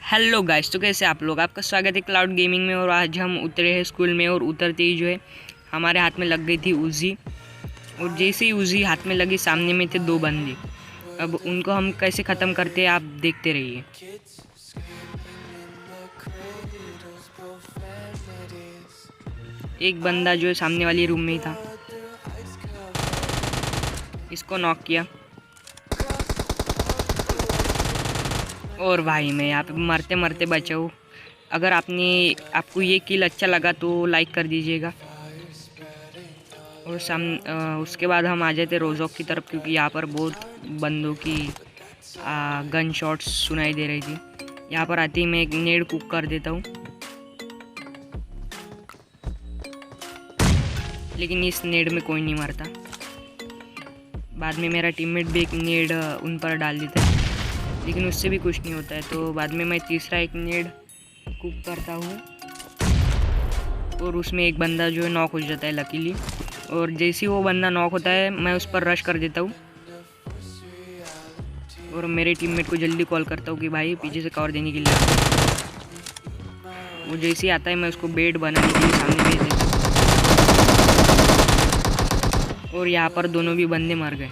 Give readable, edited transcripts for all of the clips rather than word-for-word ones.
Hello guys, तो कैसे आप लोग। आपका स्वागत है क्लाउड गेमिंग में। और आज हम उतरे हैं स्कूल में और उतरते ही जो है हमारे हाथ में लग गई थी उजी। और जैसे ही उजी हाथ में लगी, सामने में थे दो बंदे। अब उनको हम कैसे ख़त्म करते हैं आप देखते रहिए। एक बंदा जो है सामने वाली रूम में ही था, इसको नॉक किया। और भाई मैं यहाँ पे मरते मरते बचा हूँ। अगर आपको ये किल अच्छा लगा तो लाइक कर दीजिएगा। और उसके बाद हम आ जाते रोज़ॉक की तरफ, क्योंकि यहाँ पर बहुत बंदों की गन शॉट्स सुनाई दे रही थी। यहाँ पर आते ही मैं एक नेड कुक कर देता हूँ, लेकिन इस नेड में कोई नहीं मरता। बाद में मेरा टीममेट भी एक नेड उन पर डाल देता है, लेकिन उससे भी कुछ नहीं होता है। तो बाद में मैं तीसरा एक नेड कुक करता हूँ और उसमें एक बंदा जो है नॉक हो जाता है लकीली। और जैसे ही वो बंदा नॉक होता है, मैं उस पर रश कर देता हूँ और मेरे टीममेट को जल्दी कॉल करता हूँ कि भाई पीछे से कवर देने के लिए। वो जैसे ही आता है, मैं उसको बेड बनाने के लिए सामने भेज देता हूँ। और यहाँ पर दोनों भी बंदे मर गए।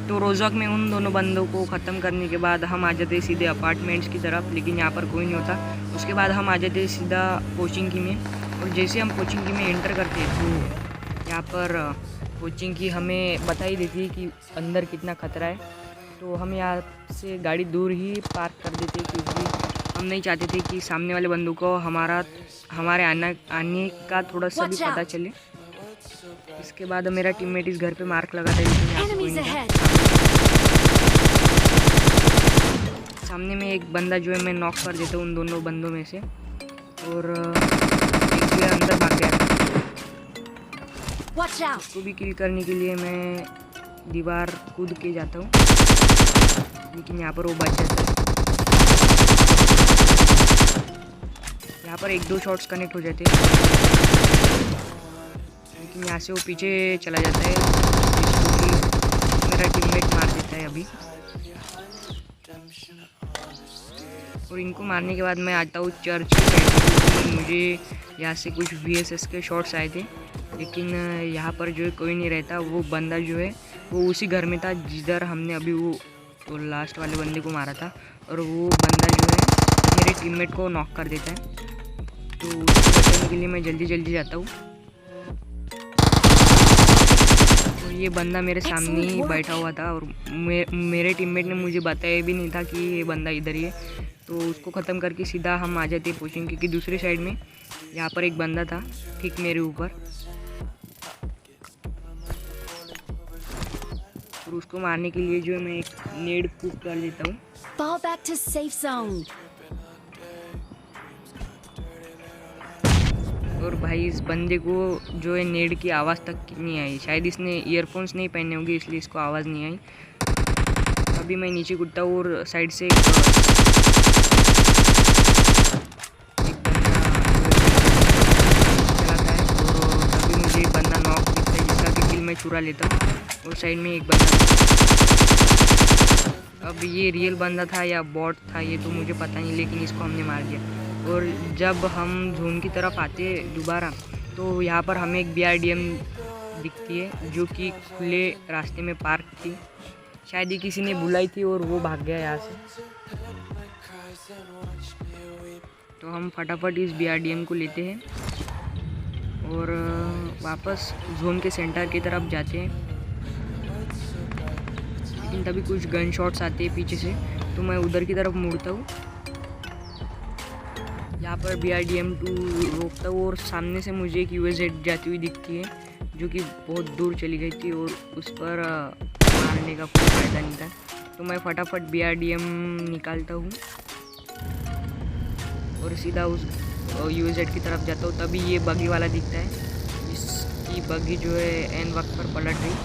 तो रोज़ॉक में उन दोनों बंदों को ख़त्म करने के बाद हम आ जाते सीधे अपार्टमेंट्स की तरफ, लेकिन यहाँ पर कोई नहीं होता। उसके बाद हम आ जाते सीधा कोचिंग की में। और जैसे हम कोचिंग की में एंटर करते हैं, तो यहाँ पर कोचिंग की हमें बता ही देती है कि अंदर कितना खतरा है। तो हम यहाँ से गाड़ी दूर ही पार्क कर देते, क्योंकि हम नहीं चाहते थे कि सामने वाले बंदों को हमारे आने का थोड़ा सा भी पता चले। इसके बाद मेरा टीममेट इस घर पे मार्क लगाता है, लेकिन यहाँ कोई नहीं था। सामने में एक बंदा जो है मैं नॉक कर देता हूँ उन दोनों बंदों में से। और एक जो है अंदर भाग गया। उसको भी किल करने के लिए मैं दीवार कूद के जाता हूँ, लेकिन यहाँ पर वो बच जाता है। यहाँ पर एक दो शॉट्स कनेक्ट हो जाते हैं, लेकिन यहाँ से वो पीछे चला जाता है, जिसको मेरा टीममेट मार देता है अभी। और इनको मारने के बाद मैं आता हूँ चर्च की साइड। मुझे यहाँ से कुछ VSS के शॉट्स आए थे, लेकिन यहाँ पर जो है कोई नहीं रहता। वो बंदा जो है वो उसी घर में था जिधर हमने अभी वो लास्ट वाले बंदे को मारा था। और वो बंदा जो है मेरे टीममेट को नॉक कर देता है। तो उसको बचाने के लिए मैं जल्दी जल्दी जाता हूँ। और ये बंदा मेरे सामने ही बैठा हुआ था, और मेरे टीममेट ने मुझे बताया भी नहीं था कि ये बंदा इधर ही है। तो उसको ख़त्म करके सीधा हम आ जाते कोचिंग की दूसरी साइड में। यहाँ पर एक बंदा था ठीक मेरे ऊपर, और उसको मारने के लिए जो है मैं एक नेड कुक कर देता हूँ। Fall back to safe zone. और भाई इस बंदे को जो है नेड की आवाज़ तक नहीं आई। शायद इसने ईयरफोन्स नहीं पहने होंगे, इसलिए इसको आवाज़ नहीं आई। अभी मैं नीचे कूदता हूँ और साइड से एक बंदा चलाता है। और तभी मुझे एक बंदा नॉक दिखता है, जिसका भी किल मैं चुरा लेता हूँ। और साइड में एक बंदा, अब ये रियल बंदा था या बॉट था ये तो मुझे पता नहीं, लेकिन इसको हमने मार दिया। और जब हम जोन की तरफ आते दोबारा, तो यहाँ पर हमें एक BRDM दिखती है, जो कि खुले रास्ते में पार्क थी। शायद ही किसी ने बुलाई थी और वो भाग गया यहाँ से। तो हम फटाफट इस BRDM को लेते हैं और वापस जोन के सेंटर की तरफ जाते हैं। लेकिन तभी कुछ गन शॉट्स आते हैं पीछे से, तो मैं उधर की तरफ मुड़ता हूँ। यहाँ पर BRDM-2 रोकता हूँ और सामने से मुझे एक UAZ जाती हुई दिखती है, जो कि बहुत दूर चली गई थी और उस पर मारने का कोई फ़ायदा नहीं था। तो मैं फटाफट BRDM निकालता हूँ और सीधा उस UAZ की तरफ जाता हूँ। तभी ये बगी वाला दिखता है, जिसकी बगी जो है एन वक्त पर पलट गई।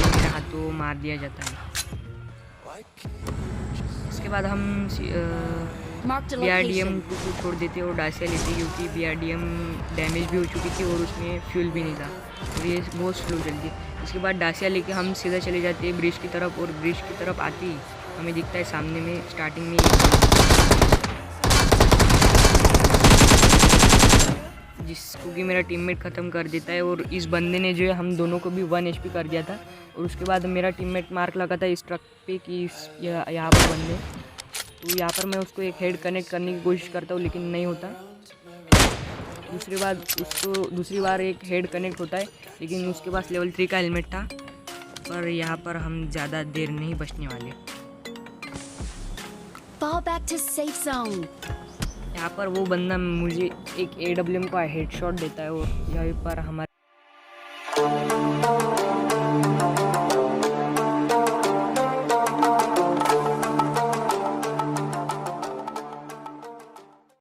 मेरे हाथों मार दिया जाता है। इसके बाद हम BRDM-2 को छोड़ देते और डासिया लेते, क्योंकि BRDM डैमेज भी हो चुकी थी और उसमें फ्यूल भी नहीं था और ये बहुत स्लो चलती। इसके बाद डासिया लेके हम सीधा चले जाते हैं ब्रिज की तरफ। और ब्रिज की तरफ आती हमें दिखता है सामने में स्टार्टिंग में जिसको कि मेरा टीममेट ख़त्म कर देता है। और इस बंदे ने जो है हम दोनों को भी 1 HP कर दिया था। और उसके बाद मेरा टीममेट मार्क लगा था इस ट्रक पे कि यहाँ पर बंदे, तो यहाँ पर मैं उसको एक हेड कनेक्ट करने की कोशिश करता हूँ लेकिन नहीं होता। दूसरी बार एक हेड कनेक्ट होता है लेकिन उसके पास लेवल 3 का हेलमेट था। पर यहाँ पर हम ज़्यादा देर नहीं बचने वाले। Fall back to safe zone. यहाँ पर वो बंदा मुझे एक AWM का हेडशॉट देता है और यहाँ पर हमारे